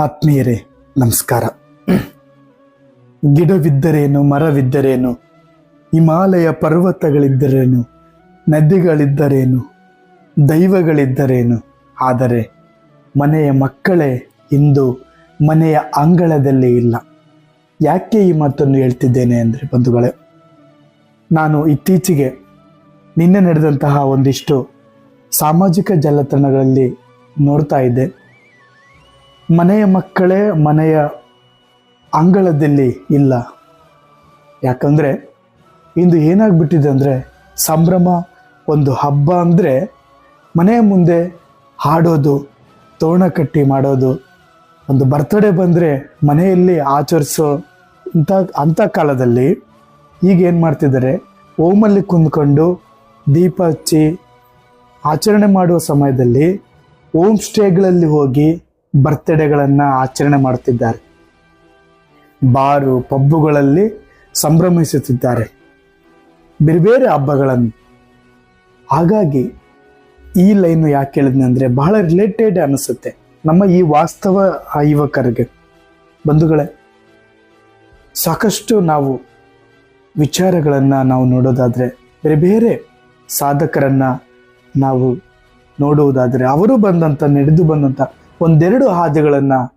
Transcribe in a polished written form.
ಆತ್ಮೀಯರೇ ನಮಸ್ಕಾರ. ಗಿಡವಿದ್ದರೇನು, ಮರವಿದ್ದರೇನು, ಹಿಮಾಲಯ ಪರ್ವತಗಳಿದ್ದರೇನು, ನದಿಗಳಿದ್ದರೇನು, ದೈವಗಳಿದ್ದರೇನು, ಆದರೆ ಮನೆಯ ಮಕ್ಕಳೇ ಇಂದು ಮನೆಯ ಅಂಗಳದಲ್ಲಿ ಇಲ್ಲ. ಯಾಕೆ ಈ ಮಾತನ್ನು ಹೇಳ್ತಿದ್ದೇನೆ ಅಂದರೆ ಬಂಧುಗಳೇ, ನಾನು ಇತ್ತೀಚೆಗೆ ನಿನ್ನೆ ನಡೆದಂತಹ ಒಂದಿಷ್ಟು ಸಾಮಾಜಿಕ ಜಾಲತಾಣಗಳಲ್ಲಿ ನೋಡ್ತಾ ಇದ್ದೆ. ಮನೆಯ ಮಕ್ಕಳೇ ಮನೆಯ ಅಂಗಳದಲ್ಲಿ ಇಲ್ಲ. ಯಾಕಂದರೆ ಇಂದು ಏನಾಗ್ಬಿಟ್ಟಿದೆ ಅಂದರೆ, ಸಂಭ್ರಮ, ಒಂದು ಹಬ್ಬ ಅಂದರೆ ಮನೆಯ ಮುಂದೆ ಹಾಡೋದು, ತೋರಣ ಕಟ್ಟಿ ಮಾಡೋದು, ಒಂದು ಬರ್ತ್ಡೇ ಬಂದರೆ ಮನೆಯಲ್ಲಿ ಆಚರಿಸೋ ಅಂಥ ಕಾಲದಲ್ಲಿ ಈಗ ಏನು ಮಾಡ್ತಿದ್ದಾರೆ, ಓಮಲ್ಲಿ ಕುಂದ್ಕೊಂಡು ದೀಪ ಹಚ್ಚಿ ಆಚರಣೆ ಮಾಡುವ ಸಮಯದಲ್ಲಿ ಹೋಮ್ ಸ್ಟೇಗಳಲ್ಲಿ ಹೋಗಿ ಬರ್ತ್ಡೇಗಳನ್ನು ಆಚರಣೆ ಮಾಡುತ್ತಿದ್ದಾರೆ. ಬಾರು ಪಬ್ಬುಗಳಲ್ಲಿ ಸಂಭ್ರಮಿಸುತ್ತಿದ್ದಾರೆ ಬೇರೆ ಬೇರೆ ಹಬ್ಬಗಳನ್ನು. ಹಾಗಾಗಿ ಈ ಲೈನು ಯಾಕೆ ಹೇಳಿದ್ನೆ ಅಂದರೆ, ಬಹಳ ರಿಲೇಟೆಡ್ ಅನಿಸುತ್ತೆ ನಮ್ಮ ಈ ವಾಸ್ತವ ಯುವಕರಿಗೆ. ಬಂಧುಗಳೇ, ಸಾಕಷ್ಟು ನಾವು ವಿಚಾರಗಳನ್ನು ನಾವು ನೋಡೋದಾದರೆ, ಬೇರೆ ಬೇರೆ ಸಾಧಕರನ್ನು ನಾವು ನೋಡುವುದಾದರೆ, ಅವರು ನಡೆದು ಬಂದಂಥ ಒಂದೆರಡು ಹಾದಿಗಳನ್ನು